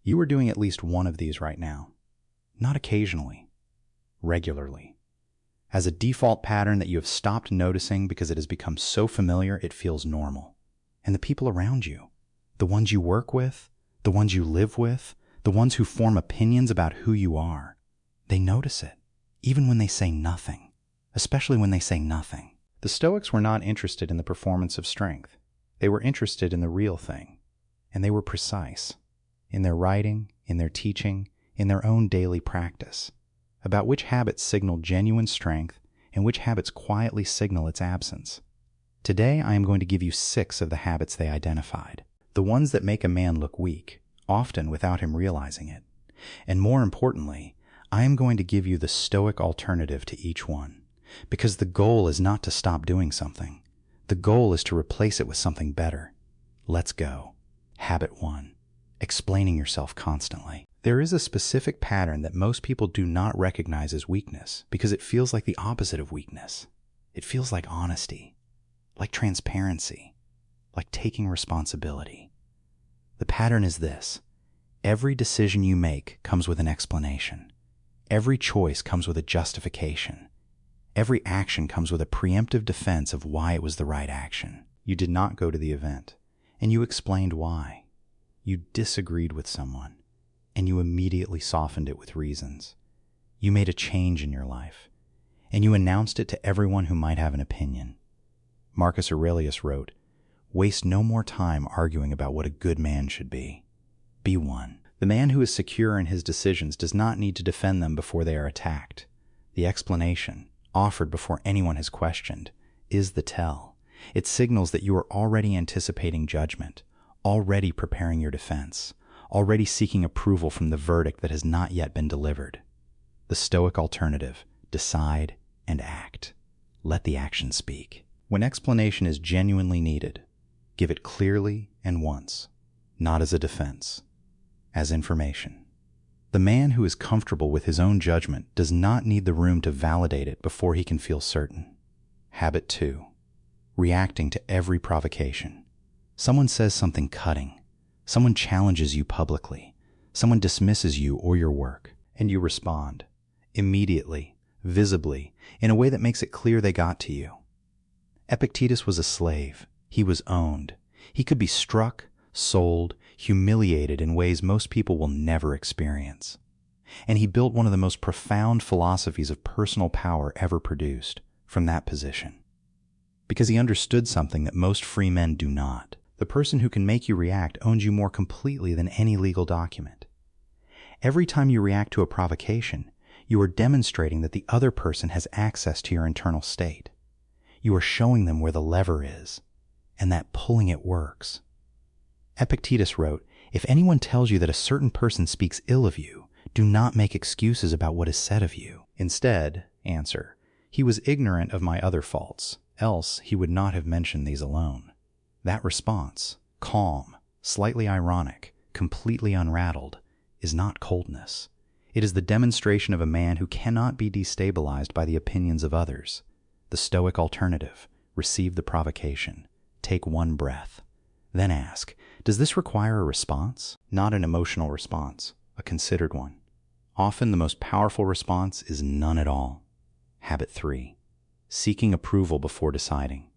You are doing at least one of these right now. Not occasionally. Regularly. As a default pattern that you have stopped noticing because it has become so familiar it feels normal. And the people around you, the ones you work with, the ones you live with, the ones who form opinions about who you are, they notice it, even when they say nothing, especially when they say nothing. The Stoics were not interested in the performance of strength. They were interested in the real thing, and they were precise, in their writing, in their teaching, in their own daily practice, about which habits signal genuine strength and which habits quietly signal its absence. Today I am going to give you 6 of the habits they identified, the ones that make a man look weak, often without him realizing it. And more importantly, I am going to give you the Stoic alternative to each one, because the goal is not to stop doing something. The goal is to replace it with something better. Let's go. Habit 1. Explaining yourself constantly. There is a specific pattern that most people do not recognize as weakness because it feels like the opposite of weakness. It feels like honesty, like transparency, like taking responsibility. The pattern is this. Every decision you make comes with an explanation. Every choice comes with a justification. Every action comes with a preemptive defense of why it was the right action. You did not go to the event, and you explained why. You disagreed with someone, and you immediately softened it with reasons. You made a change in your life, and you announced it to everyone who might have an opinion. Marcus Aurelius wrote, "Waste no more time arguing about what a good man should be. Be one." The man who is secure in his decisions does not need to defend them before they are attacked. The explanation, offered before anyone has questioned, is the tell. It signals that you are already anticipating judgment, already preparing your defense, already seeking approval from the verdict that has not yet been delivered. The Stoic alternative: decide and act. Let the action speak. When explanation is genuinely needed, give it clearly and once, not as a defense, as information. The man who is comfortable with his own judgment does not need the room to validate it before he can feel certain. Habit 2. Reacting to every provocation. Someone says something cutting. Someone challenges you publicly. Someone dismisses you or your work, and you respond. Immediately, visibly, in a way that makes it clear they got to you. Epictetus was a slave. He was owned. He could be struck, sold, humiliated in ways most people will never experience. And he built one of the most profound philosophies of personal power ever produced from that position. Because he understood something that most free men do not. The person who can make you react owns you more completely than any legal document. Every time you react to a provocation, you are demonstrating that the other person has access to your internal state. You are showing them where the lever is, and that pulling it works. Epictetus wrote, "If anyone tells you that a certain person speaks ill of you, do not make excuses about what is said of you. Instead, answer, he was ignorant of my other faults, else he would not have mentioned these alone." That response, calm, slightly ironic, completely unrattled, is not coldness. It is the demonstration of a man who cannot be destabilized by the opinions of others. The Stoic alternative: receive the provocation, take one breath, then ask, does this require a response? Not an emotional response, a considered one. Often the most powerful response is none at all. Habit 3. Seeking approval before deciding.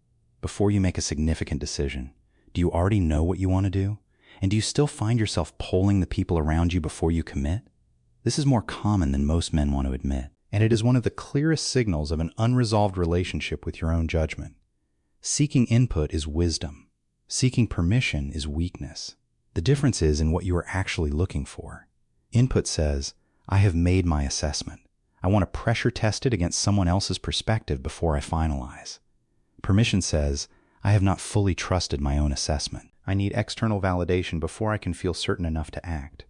Before you make a significant decision, do you already know what you want to do? And do you still find yourself polling the people around you before you commit? This is more common than most men want to admit, and it is one of the clearest signals of an unresolved relationship with your own judgment. Seeking input is wisdom. Seeking permission is weakness. The difference is in what you are actually looking for. Input says, I have made my assessment. I want to pressure test it against someone else's perspective before I finalize. Permission says, I have not fully trusted my own assessment. I need external validation before I can feel certain enough to act.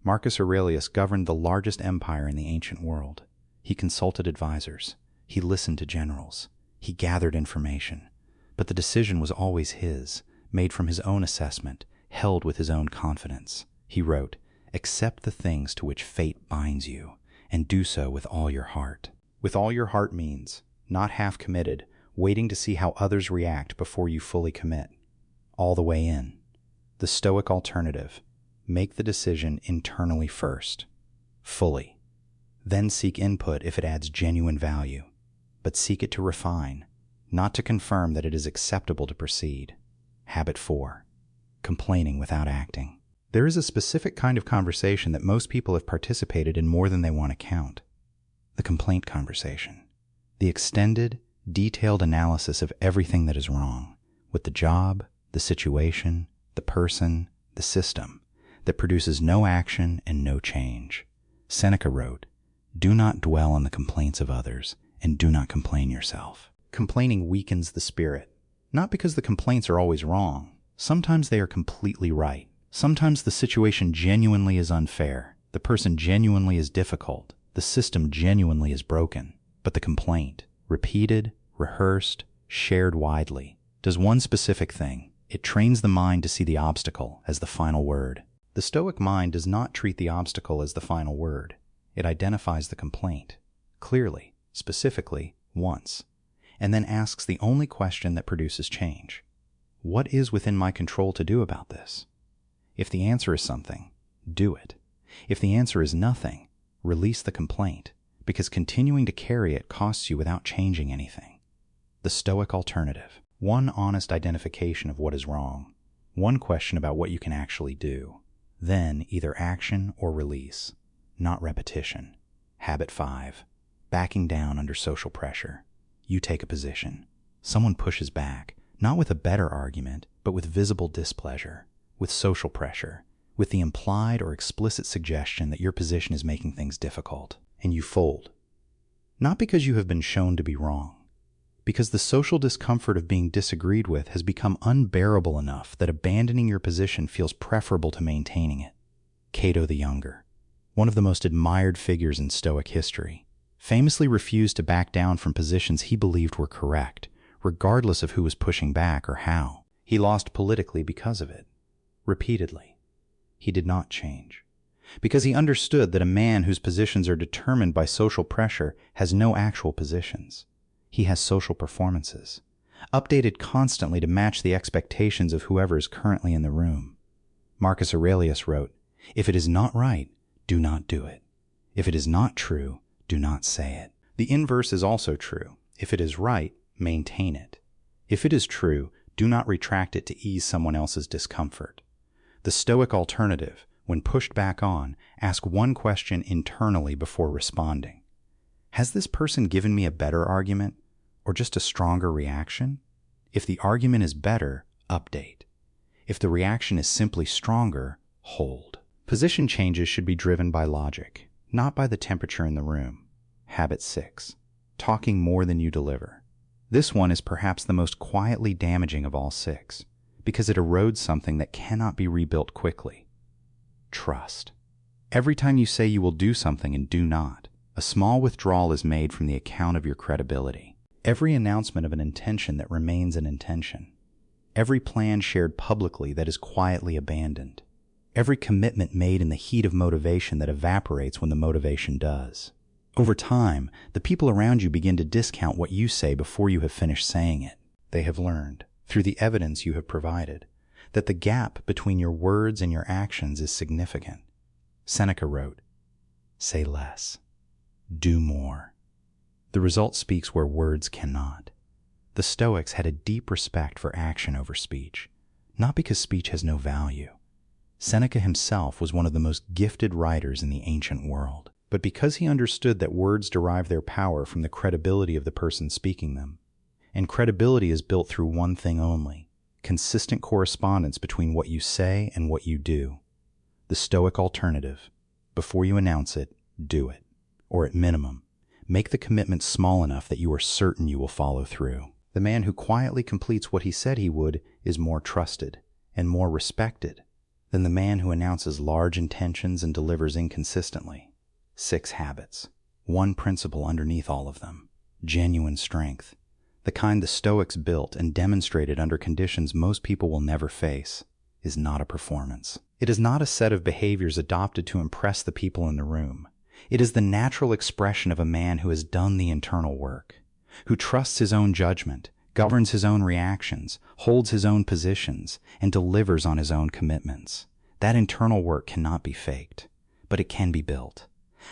Marcus Aurelius governed the largest empire in the ancient world. He consulted advisors. He listened to generals. He gathered information. But the decision was always his, made from his own assessment, held with his own confidence. He wrote, "Accept the things to which fate binds you, and do so with all your heart." With all your heart means, not half committed, waiting to see how others react before you fully commit. All the way in. The Stoic alternative: Make the decision internally first, fully. Then seek input if it adds genuine value, but seek it to refine, not to confirm that it is acceptable to proceed. Habit 4. Complaining without acting. There is a specific kind of conversation that most people have participated in more than they want to count. The complaint conversation. The extended, detailed analysis of everything that is wrong, with the job, the situation, the person, the system, that produces no action and no change. Seneca wrote, "Do not dwell on the complaints of others, and do not complain yourself." Complaining weakens the spirit, not because the complaints are always wrong. Sometimes they are completely right. Sometimes the situation genuinely is unfair, the person genuinely is difficult, the system genuinely is broken. But the complaint, repeated, rehearsed, shared widely, does one specific thing. It trains the mind to see the obstacle as the final word. The Stoic mind does not treat the obstacle as the final word. It identifies the complaint, clearly, specifically, once, and then asks the only question that produces change. What is within my control to do about this? If the answer is something, do it. If the answer is nothing, release the complaint, because continuing to carry it costs you without changing anything. The Stoic alternative. One honest identification of what is wrong. One question about what you can actually do. Then either action or release, not repetition. Habit 5. Backing down under social pressure. You take a position. Someone pushes back, not with a better argument, but with visible displeasure, with social pressure, with the implied or explicit suggestion that your position is making things difficult, and you fold. Not because you have been shown to be wrong, because the social discomfort of being disagreed with has become unbearable enough that abandoning your position feels preferable to maintaining it. Cato the Younger, one of the most admired figures in Stoic history, famously refused to back down from positions he believed were correct, regardless of who was pushing back or how. He lost politically because of it. Repeatedly. He did not change, because he understood that a man whose positions are determined by social pressure has no actual positions. He has social performances, updated constantly to match the expectations of whoever is currently in the room. Marcus Aurelius wrote, "If it is not right, do not do it. If it is not true, do not say it." The inverse is also true. If it is right, maintain it. If it is true, do not retract it to ease someone else's discomfort. The Stoic alternative, when pushed back on, ask one question internally before responding. Has this person given me a better argument, or just a stronger reaction? If the argument is better, update. If the reaction is simply stronger, hold. Position changes should be driven by logic, not by the temperature in the room. Habit 6. Talking more than you deliver. This one is perhaps the most quietly damaging of all 6, because it erodes something that cannot be rebuilt quickly. Trust. Every time you say you will do something and do not, a small withdrawal is made from the account of your credibility. Every announcement of an intention that remains an intention. Every plan shared publicly that is quietly abandoned. Every commitment made in the heat of motivation that evaporates when the motivation does. Over time, the people around you begin to discount what you say before you have finished saying it. They have learned, through the evidence you have provided, that the gap between your words and your actions is significant. Seneca wrote, "Say less, do more." The result speaks where words cannot. The Stoics had a deep respect for action over speech, not because speech has no value. Seneca himself was one of the most gifted writers in the ancient world, but because he understood that words derive their power from the credibility of the person speaking them. And credibility is built through one thing only: consistent correspondence between what you say and what you do. The Stoic alternative: before you announce it, do it. Or at minimum, make the commitment small enough that you are certain you will follow through. The man who quietly completes what he said he would is more trusted and more respected than the man who announces large intentions and delivers inconsistently. 6 habits. One principle underneath all of them: genuine strength. The kind the Stoics built and demonstrated under conditions most people will never face, is not a performance. It is not a set of behaviors adopted to impress the people in the room. It is the natural expression of a man who has done the internal work, who trusts his own judgment, governs his own reactions, holds his own positions, and delivers on his own commitments. That internal work cannot be faked, but it can be built.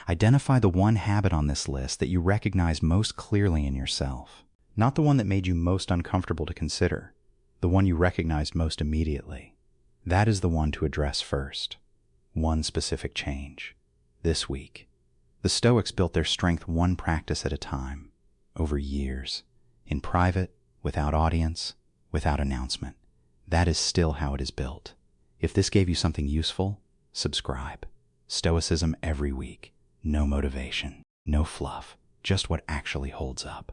Identify the one habit on this list that you recognize most clearly in yourself. Not the one that made you most uncomfortable to consider, the one you recognized most immediately. That is the one to address first. One specific change. This week. The Stoics built their strength one practice at a time, over years, in private, without audience, without announcement. That is still how it is built. If this gave you something useful, subscribe. Stoicism every week. No motivation, no fluff, just what actually holds up.